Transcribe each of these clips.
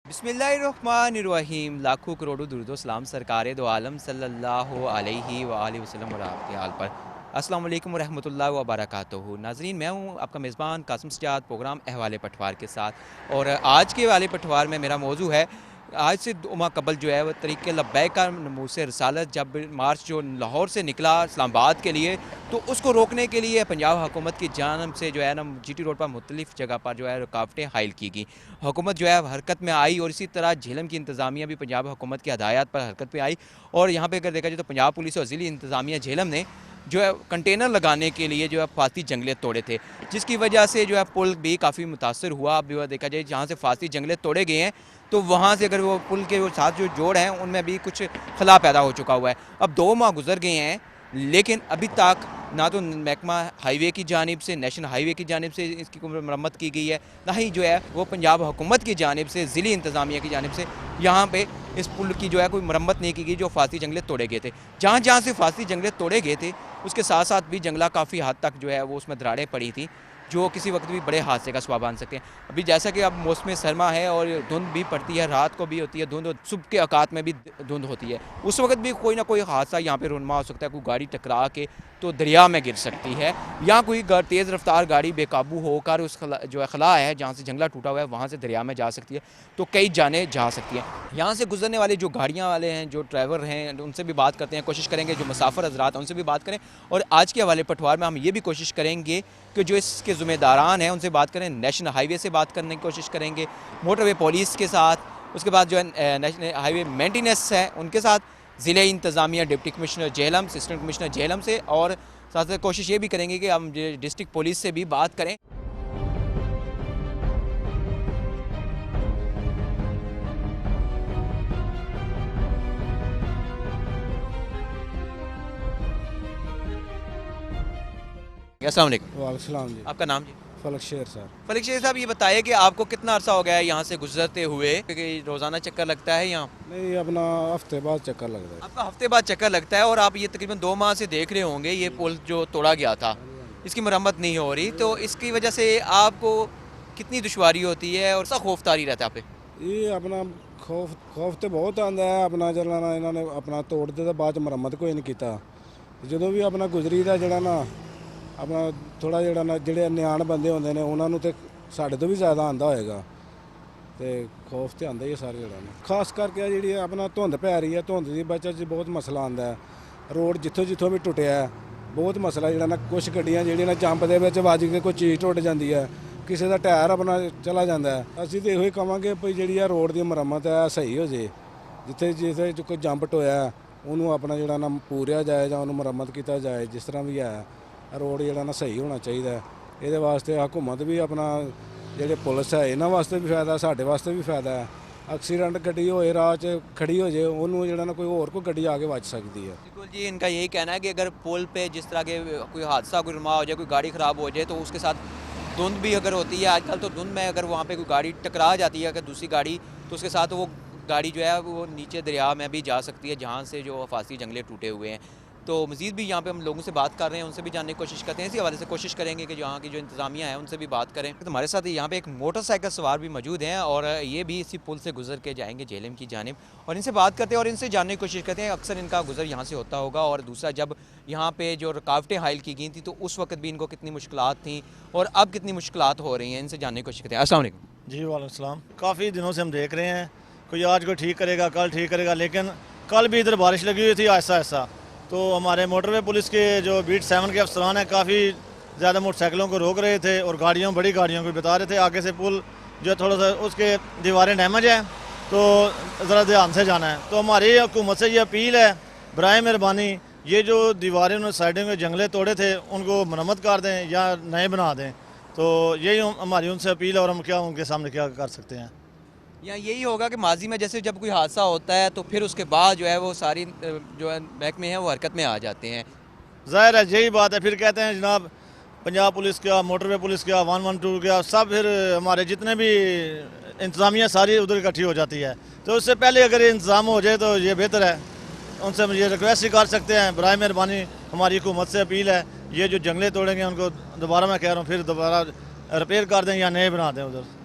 बिस्मिल्लाहिर्रहमानिर्रहीम। लाखों करोड़ों दुरूद व सलाम सरकारे दो आलम सल्लल्लाहु अलैहि व आलिहि वसल्लम और आपके हाल पर। अस्सलाम वालेकुम व रहमतुल्लाहि व बरकातुहू। नाज़रीन, मैं हूँ आपका मेज़बान कासिम सज्जाद, प्रोग्राम अहवाल पटवार के साथ। और आज के अहवाल पटवार में मेरा मौजू है, आज से 2 माह कबल जो है वो तरीक़े लब्बैक का नमूसे रिसालत जब मार्च जो लाहौर से निकला इस्लामाबाद के लिए, तो उसको रोकने के लिए पंजाब हुकूमत की जानिब से जो है ना जीटी रोड पर मुख्तलिफ़ जगह पर जो है रुकावटें हायल की गई। हुकूमत जो है हरकत में आई और इसी तरह झेलम की इंतज़ामिया भी पंजाब हुकूमत की हदायत पर हरकत में आई। और यहाँ पे अगर देखा जाए तो पंजाब पुलिस और ज़िली इंतज़ामिया झेलम ने जो है कंटेनर लगाने के लिए जो है फांसी जंगले तोड़े थे, जिसकी वजह से जो है पुल भी काफ़ी मुतासर हुआ। अब देखा जाए जहाँ से फांसी जंगले तोड़े गए हैं, तो वहाँ से अगर वो पुल के साथ जो जोड़ हैं उनमें भी कुछ खला पैदा हो चुका हुआ है। अब 2 माह गुजर गए हैं, लेकिन अभी तक ना तो महकमा हाईवे की जानिब से, नेशनल हाईवे की जानिब से इसकी कोई मरम्मत की गई है, ना ही जो है वो पंजाब हुकूमत की जानिब से, ज़िली इंतज़ामिया की जानिब से यहाँ पे इस पुल की जो है कोई मरम्मत नहीं की गई जो फांसी जंगले तोड़े गए थे। जहाँ जहाँ से फांसी जंगले तोड़े गए थे, उसके साथ साथ भी जंगला काफ़ी हद तक जो है वो उसमें दरारें पड़ी थी, जो किसी वक्त भी बड़े हादसे का सबब बन सकते हैं। अभी जैसा कि अब मौसम सरमा है और धुंध भी पड़ती है, रात को भी होती है धुंध, और सुबह के औकात में भी धुंध होती है, उस वक्त भी कोई ना कोई हादसा यहाँ पे रुनमा हो सकता है। कोई गाड़ी टकरा के तो दरिया में गिर सकती है, या कोई तेज़ रफ्तार गाड़ी बेकाबू होकर उस जो है खला है जहाँ से जंगला टूटा हुआ है वहाँ से दरिया में जा सकती है, तो कई जानें जा सकती हैं। यहाँ से गुजरने वाले जो गाड़ियाँ वाले हैं, जो ड्राइवर हैं, उनसे भी बात करते हैं, कोशिश करेंगे जो मुसाफिर हज़रात हैं उनसे भी बात करें। और आज के हवाले पटवार में हम ये भी कोशिश करेंगे कि जो इसके ज़िम्मेदारान हैं उनसे बात करें, नेशनल हाईवे से बात करने की कोशिश करेंगे, मोटरवे पुलिस के साथ, उसके बाद जो है नेशनल हाईवे मेंटेनेंस है उनके साथ, ज़िले इंतज़ामिया deputy commissioner Jhelum, assistant commissioner Jhelum से, और साथ साथ कोशिश ये भी करेंगे कि हम डिस्ट्रिक्ट पुलिस से भी बात करें। अस्सलाम वालेकुम। वालेकुम सलाम जी। आपका नाम जी? फलक शेर सर। फलीक शेख साहब, ये बताइए कि आपको कितना अरसा हो गया है यहाँ से गुजरते हुए, क्योंकि रोज़ाना चक्कर लगता है यहाँ? नहीं, अपना हफ्ते बाद चक्कर लगता है। आपका हफ्ते बाद चक्कर लगता है, और आप ये तकरीबन 2 माह से देख रहे होंगे ये पुल जो तोड़ा गया था, इसकी मरम्मत नहीं हो रही, तो इसकी वजह से आपको कितनी दुश्वारी होती है और सा खौफतारी रहता है आप पे? ये अपना खौफ तो बहुत आंदा है। अपना चलाना इन्होंने अपना तोड़ते तो बाद मरम्मत कोई नहीं किया। जो भी अपना गुजरी का जरा ना अपना थोड़ा जरा ना जोड़े नियाण बंदे होंगे ने उन्होंने तो साढ़े तो भी ज़्यादा आंदा होएगा, तो खौफ तो आंदा ही है सारे जरा ना। खास करके जी अपना धुंध पै रही है, धुंध की वजह से बहुत मसला आंदा है। रोड जितों जितों भी टुटिया है बहुत मसला जरा ना। कुछ गड्डियां जी जंप के वज के कोई चीज़ टुट जाती है, किसी का टायर अपना चला जाता है। असीं तो यो कहांगे भी जी रोड की मरम्मत है सही हो जाए, जिथे जिथे कोई जंप टोया उन्होंने अपना जरा ना पूरिया जाए या उन्होंने मरम्मत किया जाए, जिस तरह भी है रोड जरा ना सही होना चाहिए। ये वास्ते हुकूमत भी अपना ਜਿਹੜੇ पुलिस है इन्होंने वास्ते भी फायदा, साढ़े वास्ते भी फायदा है। एक्सीडेंट गड्डी होए राह च खड़ी हो जाए उन्होंने जरा ना कोई होर कोई गड्डी आके बच सकती है। बिल्कुल जी, इनका यही कहना है कि अगर पुल पे जिस तरह के कोई हादसा कोई रुमा हो जाए, कोई गाड़ी ख़राब हो जाए, तो उसके साथ धुंध भी अगर होती है आजकल, तो धुंध में अगर वहाँ पे कोई गाड़ी टकरा जाती है अगर दूसरी गाड़ी, तो उसके साथ वो गाड़ी जो है वो नीचे दरिया में भी जा सकती है जहाँ से जो फांसी जंगले टूटे हुए हैं। तो मज़ीद भी यहाँ पे हम लोगों से बात कर रहे हैं, उनसे भी जानने की कोशिश करते हैं। इसी हवाले से कोशिश करेंगे कि यहाँ की जो इंतज़ामिया है उनसे भी बात करें। तो हमारे साथ यहाँ पे एक मोटरसाइकिल सवार भी मौजूद हैं, और ये भी इसी पुल से गुजर के जाएंगे झेलम की जानिब, और इनसे बात करते हैं और इनसे जानने की कोशिश करते हैं। अक्सर इनका गुजर यहाँ से होता होगा, और दूसरा जब यहाँ पे जो रुकावटें हायल की गई थी तो उस वक्त भी इनको कितनी मुश्किलात थी और अब कितनी मुश्किलात हो रही हैं, इनसे जानने की कोशिश करते हैं। अस्सलाम वालेकुम। जी वालेकुम सलाम। काफ़ी दिनों से हम देख रहे हैं, कोई आज कोई ठीक करेगा, कल ठीक करेगा, लेकिन कल भी इधर बारिश लगी हुई थी ऐसा ऐसा। तो हमारे मोटरवे पुलिस के जो बीट 7 के अफसरान हैं काफ़ी ज़्यादा मोटरसाइकिलों को रोक रहे थे और गाड़ियों बड़ी गाड़ियों को बता रहे थे आगे से पुल जो है थोड़ा सा उसके दीवारें डैमेज है, तो ज़रा ध्यान से जाना है। तो हमारी हुकूमत से ये अपील है, बराए मेहरबानी ये जो दीवारें उन्होंने साइडों में जंगले तोड़े थे उनको मरम्मत कर दें या नए बना दें। तो यही हमारी उनसे अपील है, और हम क्या उनके सामने क्या कर सकते हैं। या यही होगा कि माजी में जैसे जब कोई हादसा होता है तो फिर उसके बाद जो है वो सारी जो है महकमे हैं वो हरकत में आ जाते हैं। ज़ाहिर है यही बात है, फिर कहते हैं जनाब पंजाब पुलिस का, मोटरवे पुलिस का, 112 का, सब फिर हमारे जितने भी इंतज़ामिया सारी उधर इकट्ठी हो जाती है। तो उससे पहले अगर ये इंतज़ाम हो जाए तो ये बेहतर है। उनसे हम ये रिक्वेस्ट ही कर सकते हैं, बराए मेहरबानी हमारी हुकूमत से अपील है, ये जो जंगले तोड़ेंगे उनको दोबारा मैं कह रहा हूँ फिर दोबारा रिपेयर कर दें या नए बना दें उधर।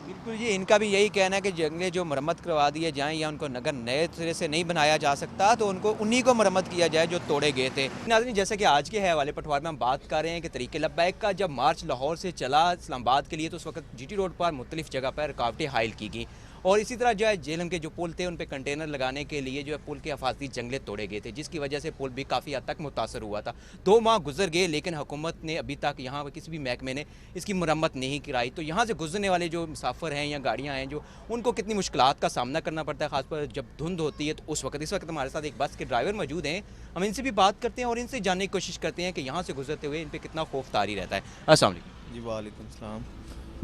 बिल्कुल जी, इनका भी यही कहना है कि जंगलें जो मरम्मत करवा दिए जाएँ या उनको अगर नए सिरे से नहीं बनाया जा सकता तो उनको उन्हीं को मरम्मत किया जाए जो तोड़े गए थे। नाज़रीन, जैसे कि आज के हवाले पटवार में हम बात कर रहे हैं कि तरीक़े लब्बैक का जब मार्च लाहौर से चला इस्लामाबाद के लिए तो उस वक़्त जीटी रोड पर मुख्तलिफ़ जगह पर रुकावटें हायल की गईं और इसी तरह जो है जेहलम के जो पुल थे उन पे कंटेनर लगाने के लिए जो है पुल के अफाती जंगले तोड़े गए थे, जिसकी वजह से पुल भी काफ़ी हद तक मुतासर हुआ था। 2 माह गुजर गए लेकिन हुकूमत ने अभी तक यहाँ पर किसी भी महकमे ने इसकी मरम्मत नहीं कराई। तो यहाँ से गुजरने वाले जो मुसाफिर हैं या गाड़ियाँ हैं जो उनको कितनी मुश्किलात का सामना करना पड़ता है, ख़ासकर जब धुंध होती है। तो उस वक्त इस वक्त हमारे साथ एक बस के ड्राइवर मौजूद हैं, हम इनसे भी बात करते हैं और इनसे जानने की कोशिश करते हैं कि यहाँ से गुजरते हुए इन पर कितना खौफ तारी रहता है। अस्सलाम वालेकुम। जी वालेकुम सलाम।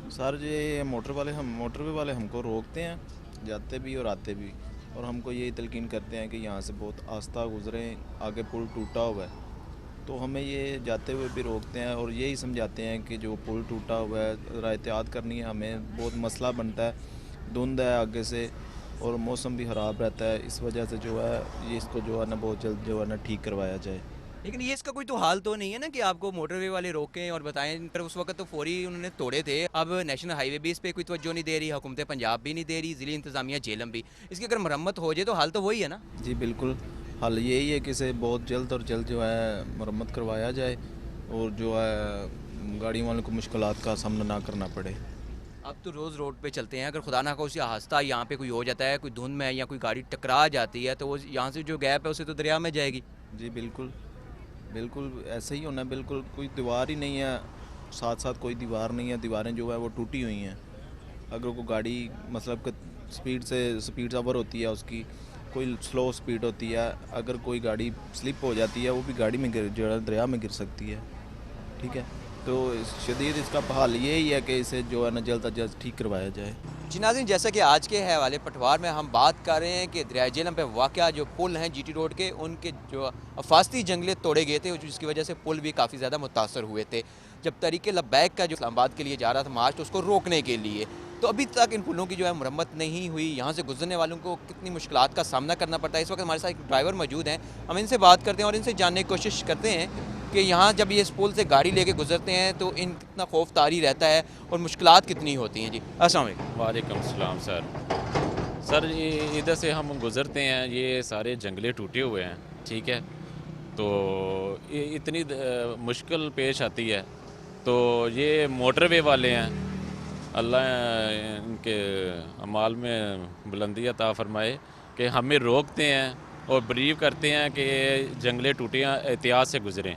सर ये मोटरवे वाले हमको रोकते हैं, जाते भी और आते भी, और हमको यही तलकीन करते हैं कि यहाँ से बहुत आस्ता गुजरें, आगे पुल टूटा हुआ है। तो हमें ये जाते हुए भी रोकते हैं और यही समझाते हैं कि जो पुल टूटा हुआ है ज़रा एहतियात करनी है, हमें बहुत मसला बनता है, धुंध है आगे से और मौसम भी ख़राब रहता है, इस वजह से जो है ये इसको जो है ना बहुत जल्द जो है ना ठीक करवाया जाए। लेकिन ये इसका कोई तो हाल तो नहीं है ना कि आपको मोटरवे वाले रोकें और बताएं, पर उस वक्त तो फौरी उन्होंने तोड़े थे। अब नेशनल हाईवे भी इस पर कोई तवज्जो नहीं दे रही, हुकूमत पंजाब भी नहीं दे रही, ज़िली इंतज़ामिया जेलम भी। इसकी अगर मरम्मत हो जाए तो हाल तो वही है ना। जी बिल्कुल, हल यही है कि इसे बहुत जल्द और जल्द जो है मरम्मत करवाया जाए और जो है गाड़ी वालों को मुश्किलात का सामना ना करना पड़े। अब तो रोज़ रोड पे चलते हैं, अगर खुदा ना खास्ता हादसा यहाँ पे कोई हो जाता है, कोई धुंध में या कोई गाड़ी टकरा जाती है तो वो यहाँ से जो गैप है उसे तो दरिया में जाएगी। जी बिल्कुल, बिल्कुल ऐसे ही होना है, बिल्कुल कोई दीवार ही नहीं है, साथ साथ कोई दीवार नहीं है, दीवारें जो है वो टूटी हुई हैं। अगर कोई गाड़ी मतलब कि स्पीड ओवर होती है उसकी, कोई स्लो स्पीड होती है, अगर कोई गाड़ी स्लिप हो जाती है वो भी गाड़ी में गिर जो है दरिया में गिर सकती है। ठीक है, तो शदीद इसका हाल यही है कि इसे जो है ना जल्द अज जल्द ठीक करवाया जाए। जी नाज़रीन, जैसा कि आज के हवाले पटवार में हम बात कर रहे हैं कि दरिया जेहलम पे वाक़या जो पुल हैं जीटी रोड के, उनके जो अफास्ती जंगले तोड़े गए थे जिसकी वजह से पुल भी काफ़ी ज़्यादा मुतासर हुए थे। जब तरीक़े लब्बैक का जो इस्लामाबाद के लिए जा रहा था मार्च, तो उसको रोकने के लिए तो अभी तक इन पुलों की जो है मरम्मत नहीं हुई। यहाँ से गुजरने वालों को कितनी मुश्किलात का सामना करना पड़ता है। इस वक्त हमारे साथ एक ड्राइवर मौजूद हैं, हम इनसे बात करते हैं और इनसे जानने की कोशिश करते हैं कि यहाँ जब ये इस पुल से गाड़ी लेके गुजरते हैं तो इन कितना खौफ तारी रहता है और मुश्किलात कितनी होती हैं। जी अस्सलाम वालेकुम। वालेकुम सलाम सर ये इधर से हम गुज़रते हैं, ये सारे जंगले टूटे हुए हैं, ठीक है, तो ये इतनी मुश्किल पेश आती है। तो ये मोटरवे वाले हैं, अल्लाह इनके अमाल में बुलंदी अता फरमाए कि हमें रोकते हैं और ब्रीफ करते हैं कि जंगले टूटे हैं, एहतियात से गुज़रें।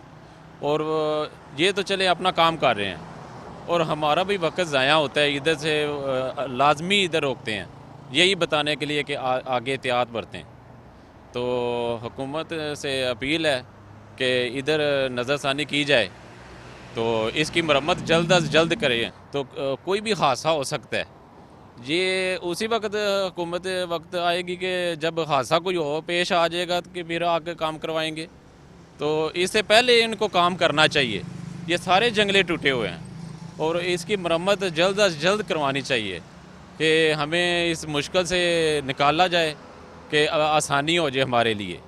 और ये तो चले अपना काम कर रहे हैं और हमारा भी वक्त ज़ाया होता है, इधर से लाजमी इधर रोकते हैं यही बताने के लिए कि आगे एहतियात बरतें। तो हुकूमत से अपील है कि इधर नज़रसानी की जाए, तो इसकी मरम्मत जल्द अज जल्द करें, तो कोई भी हादसा हो सकता है। ये उसी वक्त हुकूमत वक्त आएगी कि जब हादसा कोई हो पेश आ जाएगा कि फिर आके काम करवाएंगे, तो इससे पहले इनको काम करना चाहिए। ये सारे जंगले टूटे हुए हैं और इसकी मरम्मत जल्द अज जल्द करवानी चाहिए कि हमें इस मुश्किल से निकाला जाए कि आसानी हो जाए हमारे लिए।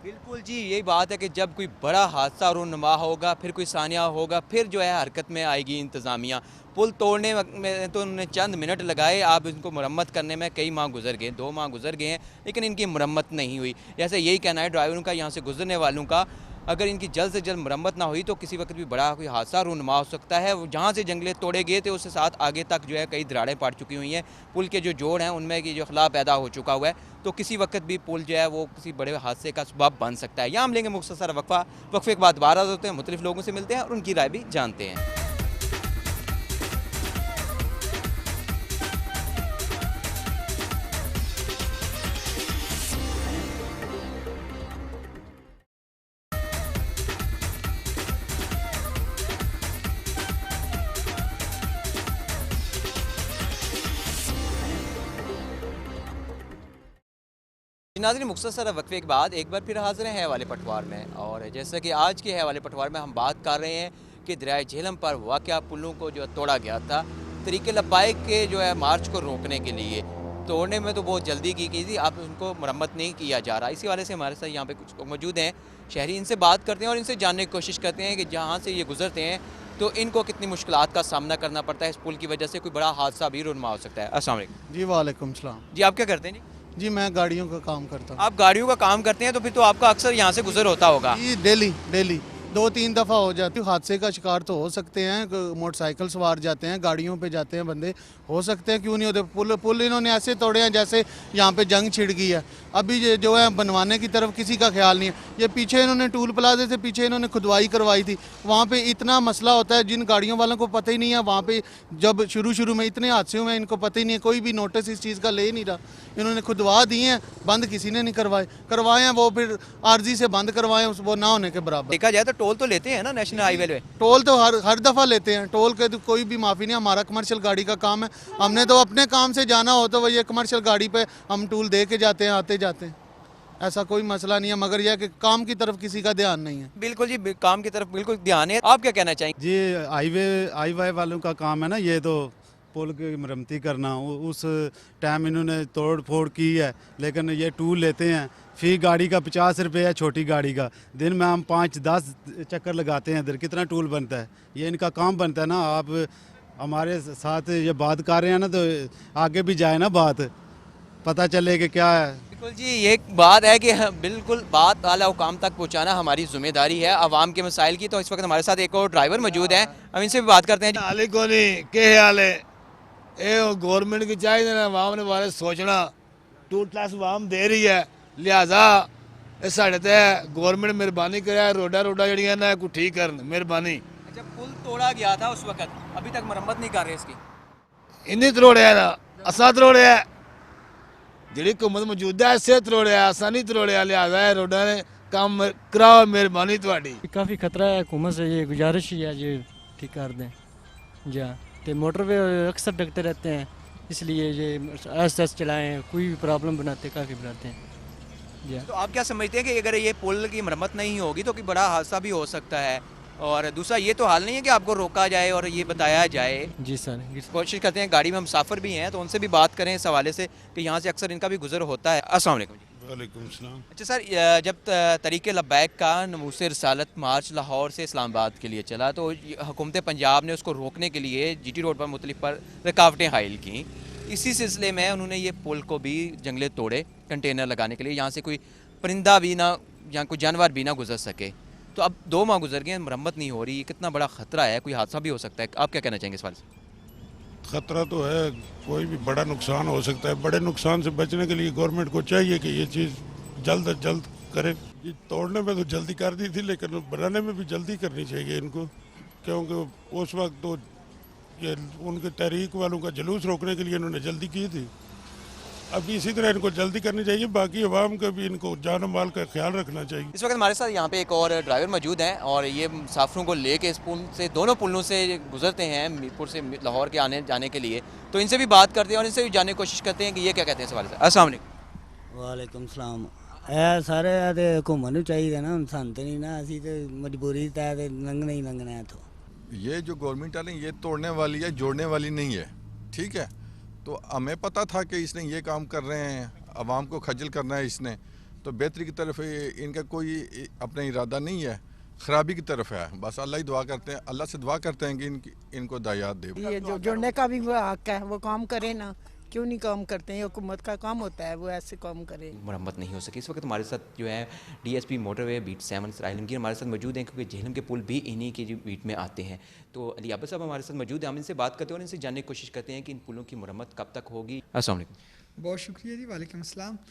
बिल्कुल जी, यही बात है कि जब कोई बड़ा हादसा रूनुमा होगा, फिर कोई सानिया होगा, फिर जो है हरकत में आएगी इंतज़ामिया। पुल तोड़ने में तो उन्होंने चंद मिनट लगाए, आप इनको मरम्मत करने में कई माह गुजर गए, 2 माह गुजर गए हैं, लेकिन इनकी मरम्मत नहीं हुई। जैसे यही कहना है ड्राइवरों का, यहाँ से गुजरने वालों का, अगर इनकी जल्द से जल्द मरम्मत ना हुई तो किसी वक्त भी बड़ा कोई हादसा रूनुमा हो सकता है। जहाँ से जंगले तोड़े गए थे उसके साथ आगे तक जो है कई दरारें पड़ चुकी हुई हैं, पुल के जो जोड़ हैं उनमें की जो खला पैदा हो चुका हुआ है, तो किसी वक्त भी पुल जो है वो किसी बड़े हादसे का सबब बन सकता है। यहाँ हम लेंगे मुख्तसर वक्फे के बाद दोबारा होते हैं, मुख्तलिफ लोगों से मिलते हैं और उनकी राय भी जानते हैं। नाज़रीन, मुख्तसर वक्फे के बाद एक बार फिर हाज़िर हैं हवाले पटवार में, और जैसा कि आज के हवाले पटवार में हम बात कर रहे हैं कि दरिया झेलम पर वाक़या पुलों को जो तोड़ा गया था तरीक़े लब्बैक के जो है मार्च को रोकने के लिए। तोड़ने में तो बहुत जल्दी की गई थी, अब उनको मरम्मत नहीं किया जा रहा। इसी वाले से हमारे साथ यहाँ पे कुछ लोग मौजूद हैं शहरी, इनसे बात करते हैं और इनसे जानने की कोशिश करते हैं कि जहाँ से ये गुजरते हैं तो इनको कितनी मुश्किलात का सामना करना पड़ता है, इस पुल की वजह से कोई बड़ा हादसा भी रुनमा हो सकता है। अस्सलाम वालेकुम। जी वालेकुम सलाम। जी आप क्या करते हैं जी? जी मैं गाड़ियों का काम करता हूँ। आप गाड़ियों का काम करते हैं तो फिर तो आपका अक्सर यहाँ से गुजर होता होगा। जी डेली डेली 2-3 दफ़ा हो जाती है। हादसे का शिकार तो हो सकते हैं, मोटरसाइकिल सवार जाते हैं, गाड़ियों पे जाते हैं बंदे, हो सकते हैं, क्यों नहीं होते। पुल पुल इन्होंने ऐसे तोड़े हैं जैसे यहाँ पे जंग छिड़ गई है। अभी ये जो है बनवाने की तरफ किसी का ख्याल नहीं है। ये पीछे इन्होंने टूल प्लाजे से पीछे इन्होंने खुदवाई करवाई थी, वहाँ पे इतना मसला होता है, जिन गाड़ियों वालों को पता ही नहीं है। वहाँ पे जब शुरू में इतने हादसे हुए, इनको पता ही नहीं है, कोई भी नोटिस इस चीज़ का ले नहीं रहा। इन्होंने खुदवा दिए हैं, बंद किसी ने नहीं करवाए हैं, वो फिर आर्जी से बंद करवाए हैं, वो ना होने के बराबर। देखा जाए तो टोल तो लेते हैं ना नेशनल हाईवे पे। टोल तो हर दफ़ा लेते हैं, टोल के तो कोई भी माफ़ी नहीं। हमारा कमर्शियल गाड़ी का काम है, हमने तो अपने काम से जाना हो तो वही कमर्शियल गाड़ी पे हम टूल दे के जाते हैं, आते जाते हैं, ऐसा कोई मसला नहीं है। मगर यह कि काम की तरफ किसी का ध्यान नहीं है। बिल्कुल जी, काम की तरफ बिल्कुल ध्यान है। आप क्या कहना चाहेंगे? जी हाईवे वालों का काम है ना ये, तो पुल की मरम्मती करना। उस टाइम इन्होंने तोड़ फोड़ की है, लेकिन ये टूल लेते हैं। फी गाड़ी का 50 रुपये है, छोटी गाड़ी का। दिन में हम 5-10 चक्कर लगाते हैं, इधर कितना टूल बनता है। ये इनका काम बनता है ना। आप हमारे साथ ये बात कर रहे हैं ना, तो आगे भी जाए ना, बात पता चले कि क्या है। बिल्कुल जी, ये एक बात है कि बिल्कुल बात आला हुकाम तक पहुंचाना हमारी जिम्मेदारी है आवाम के मसाइल की। तो इस वक्त हमारे साथ एक और ड्राइवर मौजूद हैं, हम इनसे भी बात करते हैं। हाल को नहीं के हाल है ये गवर्नमेंट की चाहिए ना आवाम ने बारे सोचना। टूल टैक्स आवाम दे रही है, लिहाजा ये साढ़े ते गवर्नमेंट मेहरबानी करे, रोडा जड़ियां ना को ठीक करन मेहरबानी। अच्छा, पुल तोड़ा गया था उस वक्त, अभी तक मरम्मत नहीं कर रहे इसकी। इन्नी तरोड़िया ना असा तरोड़िया, जी हुकूमत मौजूदा इसे तरोड़िया, असा नहीं तरोड़िया। लिहाजा रोडा ने काम कराओ, मेहरबानी थोड़ी। काफ़ी खतरा है, हुकूमत से ये गुजारिश ही है ये ठीक कर दें। जी हाँ, तो मोटरवे अक्सर डकते रहते हैं, इसलिए ये आस्ते आस्ते चलाएँ, कोई भी प्रॉब्लम बनाते काफ़ी बनाते हैं। जी हाँ। तो आप क्या समझते हैं कि अगर ये पुल की मरम्मत नहीं होगी तो कोई बड़ा हादसा भी हो सकता है? और दूसरा ये तो हाल नहीं है कि आपको रोका जाए और ये बताया जाए। जी सर। कोशिश करते हैं, गाड़ी में हम मुसाफिर भी हैं तो उनसे भी बात करें इस हवाले से कि यहाँ से अक्सर इनका भी गुजर होता है। अस्सलाम वालेकुम जी। वालेकुम सलाम। अच्छा सर, जब तरीके लब्बैक का नमूस रसालत मार्च लाहौर से इस्लामाबाद के लिए चला तो हुकूमत पंजाब ने उसको रोकने के लिए GT रोड पर मुख्तलिफ पर रुकावटें हायल की। इसी सिलसिले में उन्होंने ये पुल को भी जंगले तोड़े कंटेनर लगाने के लिए, यहाँ से कोई परिंदा भी ना या कोई जानवर भी ना गुजर सके। तो अब 2 माह गुजर गए, मरम्मत नहीं हो रही, कितना बड़ा ख़तरा है, कोई हादसा भी हो सकता है। आप क्या कहना चाहेंगे इस बारे से? ख़तरा तो है, कोई भी बड़ा नुकसान हो सकता है। बड़े नुकसान से बचने के लिए गवर्नमेंट को चाहिए कि ये चीज़ जल्द अज जल्द करे। ये तोड़ने में तो जल्दी कर दी थी, लेकिन बनाने में भी जल्दी करनी चाहिए इनको, क्योंकि उस वक्त तो ये उनके तहरीक वालों का जुलूस रोकने के लिए इन्होंने जल्दी की थी। अब इसी तरह इनको जल्दी करनी चाहिए, बाकी अवाम का भी इनको जान माल का ख्याल रखना चाहिए। इस वक्त हमारे साथ यहाँ पे एक और ड्राइवर मौजूद हैं और ये मुसाफिरों को लेके इस पुल से, दोनों पुलों से गुजरते हैं मीरपुर से लाहौर के आने जाने के लिए। तो इनसे भी बात करते हैं और इनसे भी जानने की कोशिश करते हैं कि ये क्या कहते हैं इस हवाले से। अस्सलाम वालेकुम। वालेकुम सलाम। ਇਹ ਸਾਰੇ ਤੇ ਘੁੰਮਣ ਨੂੰ ਚਾਹੀਦਾ ਨਾ, ਸਾਨੂੰ ਤੇ नहीं ना, ਅਸੀਂ ਤੇ मजबूरी तहत लंघना ही लंघना है। तो ये जो गवर्नमेंट वाले ये तोड़ने वाली है, जोड़ने वाली नहीं है, ठीक है। तो हमें पता था कि इसने ये काम कर रहे हैं, आवाम को खजल करना है इसने, तो बेहतरी की तरफ इनका कोई अपना इरादा नहीं है, खराबी की तरफ है। बस अल्लाह ही दुआ करते हैं, अल्लाह से दुआ करते हैं कि इनको दायात दे। ये जो जुड़ने का भी वो हक है, वो काम करे ना, क्यों नहीं काम करते हैं? हुकूमत का काम होता है, वो ऐसे काम करे। मरम्मत नहीं हो सकी। इस वक्त हमारे साथ जो है DSP मोटरवे बीट 7 सराइल की हमारे साथ मौजूद हैं, क्योंकि झेलम के पुल भी इन्हीं की बीट में आते हैं। तो अली आबद साहब हमारे साथ मौजूद हैं, हम इनसे बात करते हैं और इनसे जानने की कोशिश करते हैं कि इन पुलों की मरम्मत कब तक होगी। अस्सलाम वालेकुम। बहुत शुक्रिया जी। वालेकुम अस्सलाम।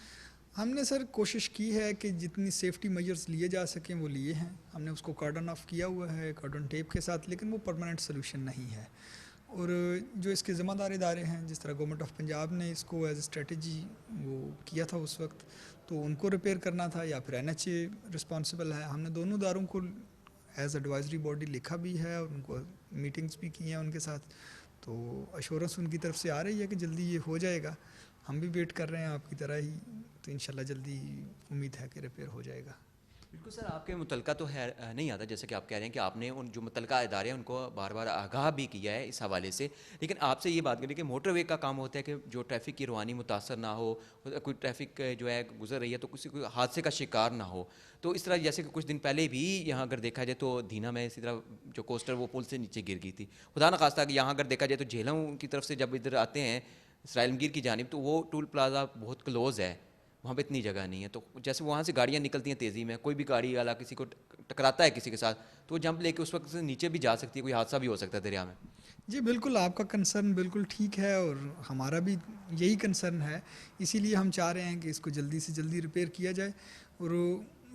हमने सर कोशिश की है कि जितनी सेफ्टी मेजर्स लिए जा सकें वो लिए हैं। हमने उसको कार्डन ऑफ किया हुआ है कार्डन टेप के साथ, लेकिन वो परमानेंट सोल्यूशन नहीं है। और जो इसके ज़िम्मेदार इदारे हैं, जिस तरह गवर्नमेंट ऑफ पंजाब ने इसको एज स्ट्रेटजी वो किया था उस वक्त, तो उनको रिपेयर करना था या फिर NHA रिस्पॉन्सिबल है। हमने दोनों इदारों को एज एडवाइजरी बॉडी लिखा भी है और उनको मीटिंग्स भी की हैं उनके साथ। तो अश्योरेंस उनकी तरफ से आ रही है कि जल्दी ये हो जाएगा। हम भी वेट कर रहे हैं आपकी तरह ही, तो इंशाल्लाह जल्दी उम्मीद है कि रिपेयर हो जाएगा। बिल्कुल सर, आपके मुतलका तो है नहीं आता, जैसे कि आप कह रहे हैं कि आपने उन जो मुतलका इदारे हैं उनको बार बार आगाह भी किया है इस हवाले से, लेकिन आपसे ये बात करें कि मोटरवे का काम होता है कि जो ट्रैफिक की रवानी मुतासर ना हो, कोई ट्रैफिक जो है गुजर रही है तो किसी कोई हादसे का शिकार ना हो। तो इस तरह जैसे कि कुछ दिन पहले भी यहाँ अगर देखा जाए तो धीना में इसी तरह जो कोस्टर वो पुल से नीचे गिर गई थी। खुदा न खास्ता कि यहाँ अगर देखा जाए तो झेलम की तरफ से जब इधर आते हैं इसराइलमगीर की जानिब, तो वो टूल प्लाजा बहुत क्लोज़ है, वहाँ पे इतनी जगह नहीं है। तो जैसे वहाँ से गाड़ियाँ निकलती हैं तेज़ी में, कोई भी गाड़ी वाला किसी को टकराता है किसी के साथ, तो वो जंप लेके उस वक्त से नीचे भी जा सकती है, कोई हादसा भी हो सकता है दरिया में। जी बिल्कुल, आपका कंसर्न बिल्कुल ठीक है और हमारा भी यही कंसर्न है, इसीलिए हम चाह रहे हैं कि इसको जल्दी से जल्दी रिपेयर किया जाए। और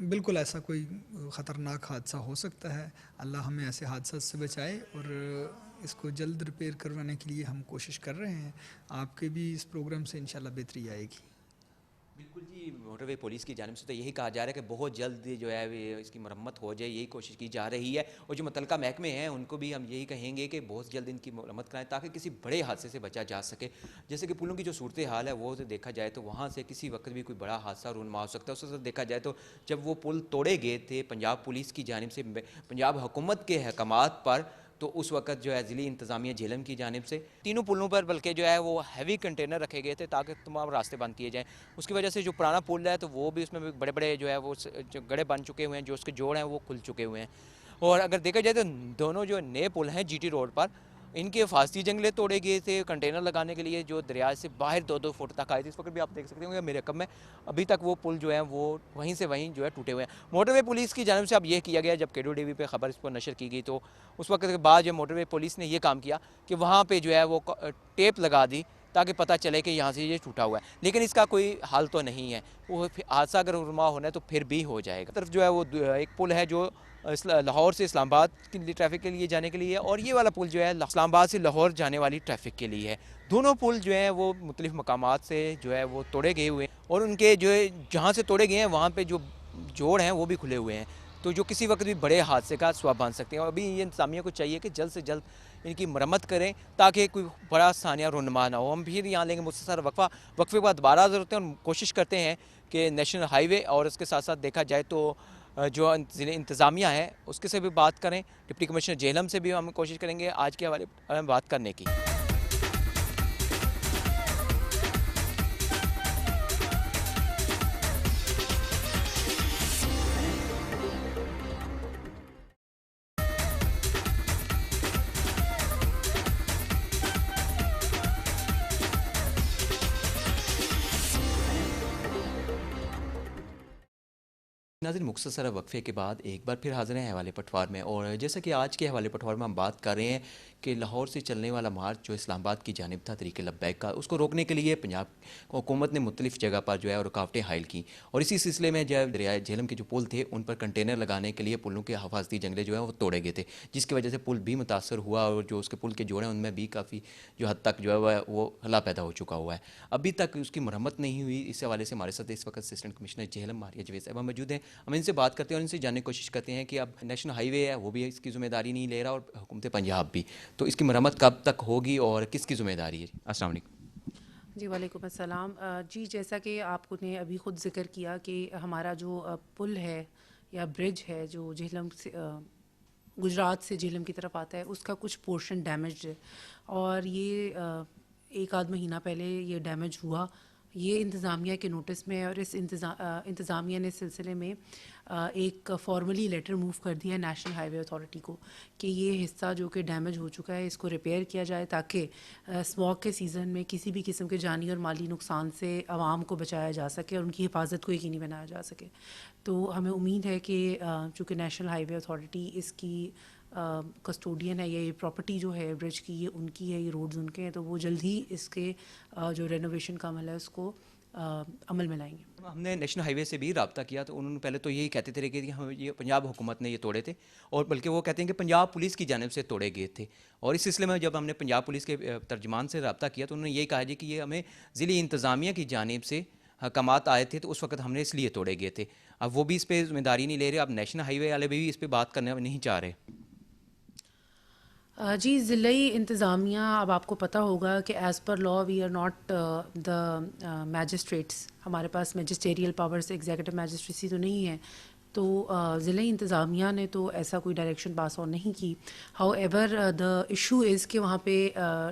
बिल्कुल ऐसा कोई ख़तरनाक हादसा हो सकता है, अल्लाह हमें ऐसे हादसा से बचाए, और इसको जल्द रिपेयर करवाने के लिए हम कोशिश कर रहे हैं। आपके भी इस प्रोग्राम से इंशाल्लाह बेहतरी आएगी। बिल्कुल जी, मोटरवे पुलिस की जानिब से तो यही कहा जा रहा है कि बहुत जल्द जो है इसकी मरम्मत हो जाए, यही कोशिश की जा रही है। और जो मुतलका महकमे हैं उनको भी हम यही कहेंगे कि बहुत जल्द इनकी मरम्मत कराएं ताकि किसी बड़े हादसे से बचा जा सके। जैसे कि पुलों की जो सूरत हाल है वो देखा जाए तो वहाँ से किसी वक्त भी कोई बड़ा हादसा रूनमा हो सकता है। उस वक्त देखा जाए तो जब वो पुल तोड़े गए थे पंजाब पुलिस की जानिब से पंजाब हुकूमत के अहकामात पर, तो उस वक्त जो है ज़िली इंतज़ामिया झेलम की जानिब से तीनों पुलों पर बल्कि जो है वो हैवी कंटेनर रखे गए थे ताकि तमाम रास्ते बंद किए जाएँ। उसकी वजह से जो पुराना पुल है तो वो भी उसमें भी बड़े बड़े जो है वो जो गड्ढे बन चुके हुए हैं, जो उसके जोड़ हैं वो खुल चुके हुए हैं। और अगर देखा जाए तो दोनों जो नए पुल हैं GT रोड पर, इनके हिफाजती जंगले तोड़े गए थे कंटेनर लगाने के लिए जो दरिया से बाहर 2-2 फुट तक आए थे। इस वक्त भी आप देख सकते होंगे मेरे रकम में अभी तक वो पुल जो है वो वहीं से वहीं जो है टूटे हुए हैं। मोटरवे पुलिस की जानिब से अब ये किया गया, जब KDOTV पे ख़बर इस पर नशर की गई तो उस वक्त के बाद जो मोटरवे पुलिस ने ये काम किया कि वहाँ पर जो है वो टेप लगा दी ताकि पता चले कि यहाँ से ये टूटा हुआ है, लेकिन इसका कोई हाल तो नहीं है। वो हादसा अगर रुमा होना है तो फिर भी हो जाएगा। तरफ जो है वो एक पुल है जो लाहौर से इस्लामाबाद के लिए ट्रैफ़िक के लिए जाने के लिए है, और ये वाला पुल जो है इस्लामाबाद से लाहौर जाने वाली ट्रैफ़िक के लिए है। दोनों पुल जो हैं वो मुख्तलिफ़ मकामात से जो है वो तोड़े गए हुए हैं, और उनके जो है जहाँ से तोड़े गए हैं वहाँ पे जो जोड़ हैं वो भी खुले हुए हैं, तो जो किसी वक्त भी बड़े हादसे का सबब बन सकते हैं। और अभी ये इंतज़ामिया को चाहिए कि जल्द से जल्द इनकी मरम्मत करें ताकि कोई बड़ा सानिया रुनमा ना हो। हम फिर यहाँ लेंगे मुख्तसर वक्फे के बाद दोबारा हाज़िर होते हैं और कोशिश करते हैं कि नेशनल हाईवे और उसके साथ साथ देखा जाए तो जो ज़िले इंतज़ामिया है उसके से भी बात करें, डिप्टी कमिश्नर झेलम से भी हम कोशिश करेंगे आज के हवाले में बात करने की। नाज़रीन, मुख्तसर वक्फे के बाद एक बार फिर हाज़िर हैं हवाले पटवार में, और जैसा कि आज के हवाले पटवार में हम बात कर रहे हैं कि लाहौर से चलने वाला मार्च जो इस्लामाबाद की जानिब था तरीक़े लब्बैक का, उसको रोकने के लिए पंजाब हुकूमत ने मुख्तलिफ़ जगह पर जो है रुकावटें हायल की, और इसी सिलसिले में जो दरिया झेलम के जो पुल थे उन पर कंटेनर लगाने के लिए पुलों के हफाजती जंगले जो है वो तोड़े गए थे, जिसकी वजह से पुल भी मुतासर हुआ और जो उसके पुल के जोड़े हैं उनमें भी काफ़ी जो हद तक जो है वो हला पैदा हो चुका हुआ है। अभी तक उसकी मरम्मत नहीं हुई। इस हवाले से हमारे साथ इस वक्त असिस्टेंट कमिश्नर झेलम मारिया जवेद साहब मौजूद हैं। हम इनसे बात करते हैं और इनसे जानने की कोशिश करते हैं कि अब नेशनल हाईवे है वो भी इसकी ज़िम्मेदारी नहीं ले रहा और हुकूमत पंजाब भी, तो इसकी मरम्मत कब तक होगी और किसकी ज़िम्मेदारी है? अस्सलाम वालेकुम। जी वालेकुम अस्सलाम। जी जैसा कि आपने अभी ख़ुद ज़िक्र किया कि हमारा जो पुल है या ब्रिज है जो झेलम से गुजरात से झेलम की तरफ आता है उसका कुछ पोर्शन डैमेज है, और ये एक आध महीना पहले ये डैमेज हुआ। ये इंतज़ामिया के नोटिस में है और इस इंतज़ामिया ने इस सिलसिले में एक फॉर्मली लेटर मूव कर दिया है नेशनल हाईवे अथॉरिटी को कि ये हिस्सा जो कि डैमेज हो चुका है इसको रिपेयर किया जाए ताकि स्मॉग के सीज़न में किसी भी किस्म के जानी और माली नुकसान से आवाम को बचाया जा सके और उनकी हिफाजत को यकीनी बनाया जा सके। तो हमें उम्मीद है कि चूँकि नेशनल हाईवे अथॉरिटी इसकी कस्टोडियन है, ये प्रॉपर्टी जो है ब्रिज की ये उनकी है, ये रोड्स उनके हैं, तो वो जल्द ही इसके जो रेनोवेशन का अमल है उसको अमल में लाएंगे। हमने नेशनल हाईवे से भी रब्ता किया तो उन्होंने पहले तो यही कहते थे कि हम ये पंजाब हुकूमत ने ये तोड़े थे, और बल्कि वो कहते हैं कि पंजाब पुलिस की जानिब से तोड़े गए थे। और इस सिलसिले में जब हमने पंजाब पुलिस के तर्जमान से रब्ता किया तो उन्होंने यही कहा जी कि ये हमें ज़िली इंतज़ामिया की जानिब से हकामात आए थे तो उस वक्त हमने इसलिए तोड़े गए थे। अब वो भी इस पर जिम्मेदारी नहीं ले रहे, अब नेशनल हाईवे वाले भी इस पर बात करने नहीं चाह रहे। जी ज़िली इंतज़ामिया, अब आपको पता होगा कि as per law we are not the magistrates, हमारे पास मैजिस्टेरियल पावर्स एग्जीक्यूटिव मैजिस्ट्रेसी तो नहीं है, तो ज़िले इंतज़ामिया ने तो ऐसा कोई डायरेक्शन पास ऑन नहीं की। How ever the issue is कि वहाँ पे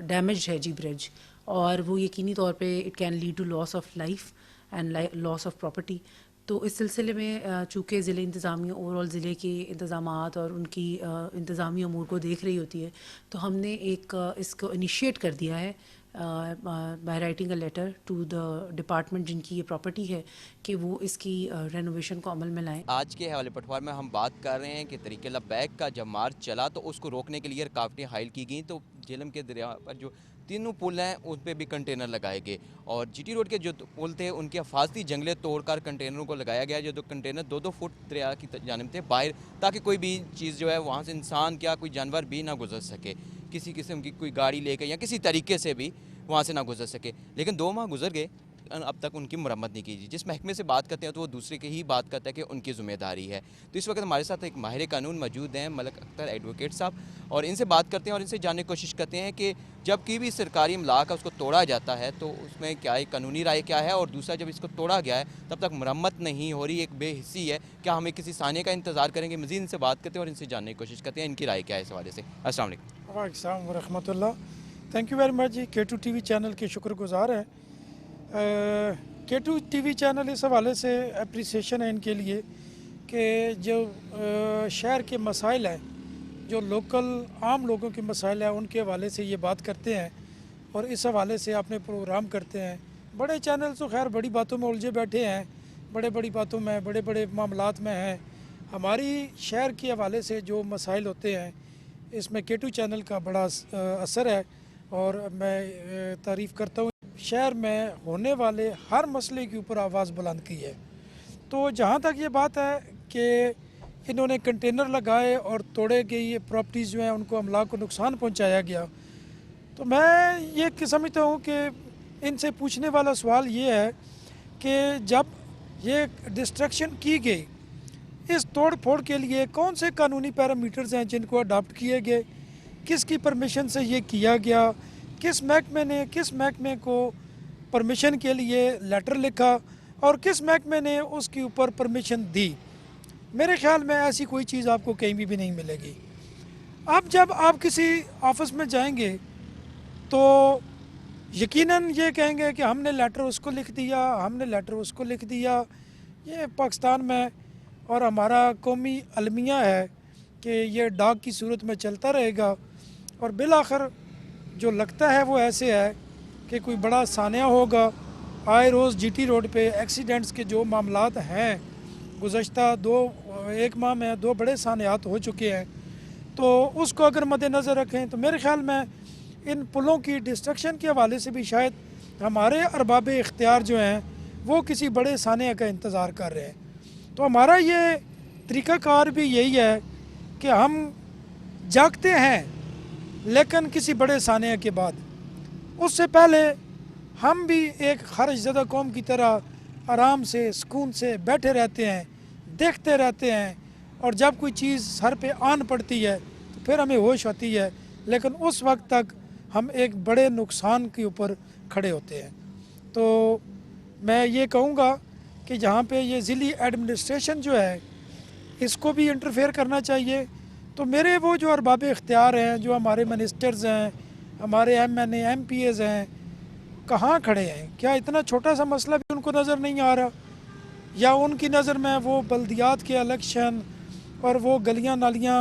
डैमेज है जी ब्रिज, और वो यकीनी तौर पे it can lead to loss of life and loss of property. तो इस सिलसिले में चूँकि ज़िले इंतज़ामिया ओवरऑल ज़िले के इंतज़ामात और उनकी इंतज़ामी अमूर को देख रही होती है, तो हमने एक इसको इनिशिएट कर दिया है by writing a letter to the department जिनकी ये प्रॉपर्टी है कि वो इसकी रेनोवेशन को अमल में लाएं। आज के हवाले पटवार में हम बात कर रहे हैं कि तरीके लबैक का जब मार्च चला तो उसको रोकने के लिए रुकावटें हायल की गई। तो झेलम के दरिया पर जो तीनों पुल हैं उन पर भी कंटेनर लगाए गए, और जीटी रोड के जो पुल थे उनके हिफाजती जंगले तोड़कर कंटेनरों को लगाया गया, जो कंटेनर 2-2 फुट दरिया की जानिब थे बाहर, ताकि कोई भी चीज़ जो है वहाँ से इंसान क्या कोई जानवर भी ना गुजर सके, किसी किस्म की कोई गाड़ी लेकर या किसी तरीके से भी वहाँ से ना गुजर सके। लेकिन 2 माह गुजर गए, अब तक उनकी मरम्मत नहीं की। जिस महकमे से बात करते हैं तो वो दूसरे की ही बात करता है कि उनकी ज़िम्मेदारी है। तो इस वक्त हमारे साथ एक माहिर कानून मौजूद हैं, मलक अख्तर एडवोकेट साहब, और इनसे बात करते हैं और इनसे जानने की कोशिश करते हैं कि जब की भी सरकारी इमलाक है उसको तोड़ा जाता है तो उसमें क्या है, कानूनी राय क्या है, और दूसरा जब इसको तोड़ा गया है तब तक मरम्मत नहीं हो रही, एक बेहिस्सी है, क्या हमें किसी सानिया का इंतज़ार करेंगे? मज़ीद इनसे बात करते हैं और इनसे जानने की कोशिश करते हैं इनकी राय क्या है इस हवाले से। अस्सलाम वालेकुम। वालेकुम व रहमतुल्लाह। थैंक यू वेरी मच जी। K2 TV चैनल के शुक्रगुजार है। K2 TV चैनल इस हवाले से अप्रिसिएशन है इनके लिए कि जो शहर के मसाइल हैं, जो लोकल आम लोगों के मसाइल हैं, उनके हवाले से ये बात करते हैं और इस हवाले से अपने प्रोग्राम करते हैं। बड़े चैनल तो खैर बड़ी बातों में उलझे बैठे हैं, बड़ी बातों में, बड़े मामलात में हैं। हमारी शहर के हवाले से जो मसाइल होते हैं इसमें K2 चैनल का बड़ा असर है और मैं तारीफ़ करता हूँ। शहर में होने वाले हर मसले के ऊपर आवाज़ बुलंद की है। तो जहाँ तक ये बात है कि इन्होंने कंटेनर लगाए और तोड़े गई ये प्रॉपर्टीज़ जो हैं उनको अमला को नुकसान पहुँचाया गया, तो मैं ये समझता हूँ कि इनसे पूछने वाला सवाल ये है कि जब ये डिस्ट्रक्शन की गई, इस तोड़ फोड़ के लिए कौन से कानूनी पैरामीटर्स हैं जिनको अडॉप्ट किए गए, किसकी परमिशन से ये किया गया, किस महकमे को परमिशन के लिए लेटर लिखा और किस महकमे ने उसके ऊपर परमिशन दी। मेरे ख्याल में ऐसी कोई चीज़ आपको कहीं भी नहीं मिलेगी। अब जब आप किसी ऑफिस में जाएंगे तो यकीनन ये कहेंगे कि हमने लेटर उसको लिख दिया, हमने लेटर उसको लिख दिया। ये पाकिस्तान में और हमारा कौमी अलमिया है कि ये डाक की सूरत में चलता रहेगा और बिल आखिर जो लगता है वो ऐसे है कि कोई बड़ा सानिया होगा। आए रोज़ जीटी रोड पे एक्सीडेंट्स के जो मामलात हैं, गुज़श्ता 1 माह में 2 बड़े सानियात हो चुके हैं, तो उसको अगर मद्देनज़र रखें तो मेरे ख़्याल में इन पुलों की डिस्ट्रक्शन के हवाले से भी शायद हमारे अरबाब इख्तियार जो हैं वो किसी बड़े सानिया का इंतज़ार कर रहे हैं। तो हमारा ये तरीक़ाकार भी यही है कि हम जागते हैं लेकिन किसी बड़े सानिया के बाद, उससे पहले हम भी एक खर्च ज़दा कौम की तरह आराम से सुकून से बैठे रहते हैं, देखते रहते हैं, और जब कोई चीज़ सर पे आन पड़ती है तो फिर हमें होश आती है, लेकिन उस वक्त तक हम एक बड़े नुकसान के ऊपर खड़े होते हैं। तो मैं ये कहूँगा कि जहाँ पे ये ज़िली एडमिनिस्ट्रेशन जो है इसको भी इंटरफेयर करना चाहिए। तो मेरे वो जो अरबाब इख्तियार हैं, जो हमारे मिनिस्टर्स हैं, हमारे MNA MPAs हैं, कहाँ खड़े हैं? क्या इतना छोटा सा मसला भी उनको नज़र नहीं आ रहा, या उनकी नज़र में वो बल्दियात के इलेक्शन और वो गलियाँ नालियाँ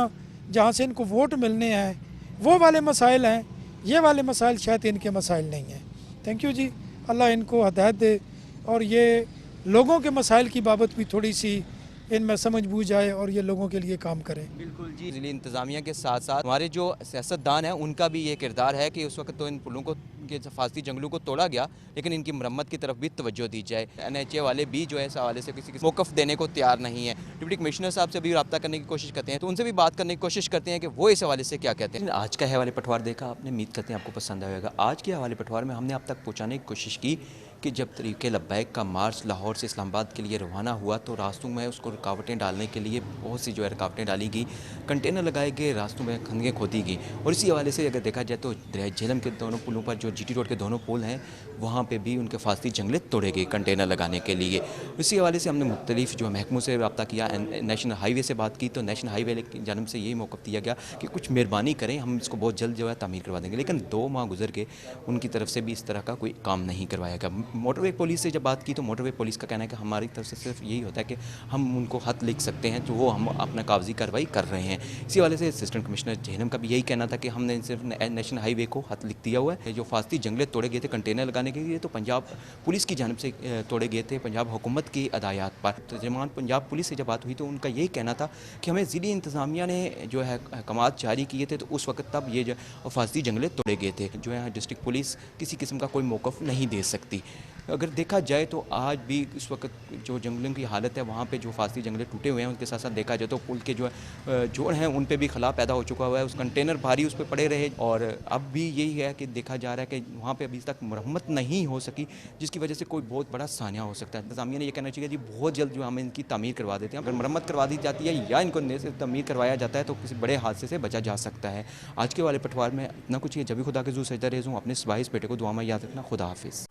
जहाँ से इनको वोट मिलने हैं वो वाले मसाइल हैं? ये वाले मसाइल शायद इनके मसाइल नहीं हैं। थैंक यू जी, अल्लाह इनको हदायत दे और ये लोगों के मसाइल की बाबत भी थोड़ी सी इनमें समझ बूझ आए और ये लोगों के लिए काम करें। बिल्कुल जी, ज़िली इंतज़ामिया के साथ साथ हमारे जो सियासतदान हैं उनका भी ये किरदार है कि उस वक्त तो इन पुलों को के हिफाजती जंगलों को तोड़ा गया, लेकिन इनकी मरम्मत की तरफ भी तवज्जो दी जाए। NHA वाले भी जो है इस हवाले से किसी मौक़िफ़ देने को तैयार नहीं है। डिप्टी कमिश्नर साहब से भी रब्ता करने की कोशिश करते हैं, तो उनसे भी बात करने की कोशिश करते हैं कि वो इस हवाले से क्या कहते हैं। आज का हवाले पटवार देखा आपने, उम्मीद करते हैं आपको पसंद आएगा। आज के हवाले पटवार में हमने आप तक पहुँचाने की कोशिश की कि जब तरीक़े लब्बैक का मार्च लाहौर से इस्लामाबाद के लिए रवाना हुआ तो रास्तों में उसको रुकावटें डालने के लिए बहुत सी जो है रुकावटें डाली गई, कंटेनर लगाए गए, रास्तों में खंदकें खोदी गई। और इसी हवाले से अगर देखा जाए तो दरिया झेलम के दोनों पुलों पर जो GT रोड के दोनों पुल हैं वहाँ पे भी उनके फासली जंगले तोड़े गए कंटेनर लगाने के लिए। इसी हवाले से हमने मुख्तलिफ जो महकमों से रब्ता किया, नेशनल हाईवे से बात की तो नेशनल हाईवे की जानब से यही मौक़िफ़ दिया गया कि कुछ मेहरबानी करें, हम इसको बहुत जल्द जो है तामीर करवा देंगे। लेकिन 2 माह गुजर के उनकी तरफ से भी इस तरह का कोई काम नहीं करवाया गया। मोटरवे पुलिस से जब बात की तो मोटरवे पुलिस का कहना है कि हमारी तरफ से सिर्फ यही होता है कि हम उनको खत लिख सकते हैं तो वो हम अपना कागजी कार्रवाई कर रहे हैं। इसी वाले से असिस्टेंट कमिश्नर झेलम का भी यही कहना था कि हमने सिर्फ नेशनल हाईवे को खत लिख दिया हुआ है। जो फासली जंगले तोड़े गए थे कंटेनर लगाने के लिए तो पंजाब पुलिस की जानब से तोड़े गए थे पंजाब हुकूमत की हदायत पर। तर्जुमान पंजाब पुलिस से जब बात हुई तो उनका यही कहना था कि हमें ज़िली इंतज़ामिया ने जो है अहकामात जारी किए थे तो उस वक्त तब ये जो फासली जंगले तोड़े गए थे। जो है डिस्ट्रिक्ट पुलिस किसी किस्म का कोई मौक़िफ़ नहीं दे सकती। अगर देखा जाए तो आज भी इस वक्त जो जंगलों की हालत है वहाँ पे जो फासली जंगले टूटे हुए हैं उनके साथ साथ देखा जाए तो पुल के जो है जोड़ हैं उन पे भी खला पैदा हो चुका हुआ है। उस कंटेनर भारी उस पर पड़े रहे और अब भी यही है कि देखा जा रहा है कि वहाँ पे अभी तक मरम्मत नहीं हो सकी जिसकी वजह से कोई बहुत बड़ा सानिया हो सकता है। इंतज़ामिया ने यह कहना चाहिए जी बहुत जल्द जो हम इनकी तामीर करवा देते हैं। अगर मरम्मत करवा दी जाती है या इनको नए से तामीर करवाया जाता है तो किसी बड़े हादसे से बचा जा सकता है। आज के वाले पटवार में इतना कुछ है। जब भी खुदा के ज़ू सजदा रेज़ हूँ अपने इस 22 बेटे को दुआ में याद रखना। खुदा हाफिज़।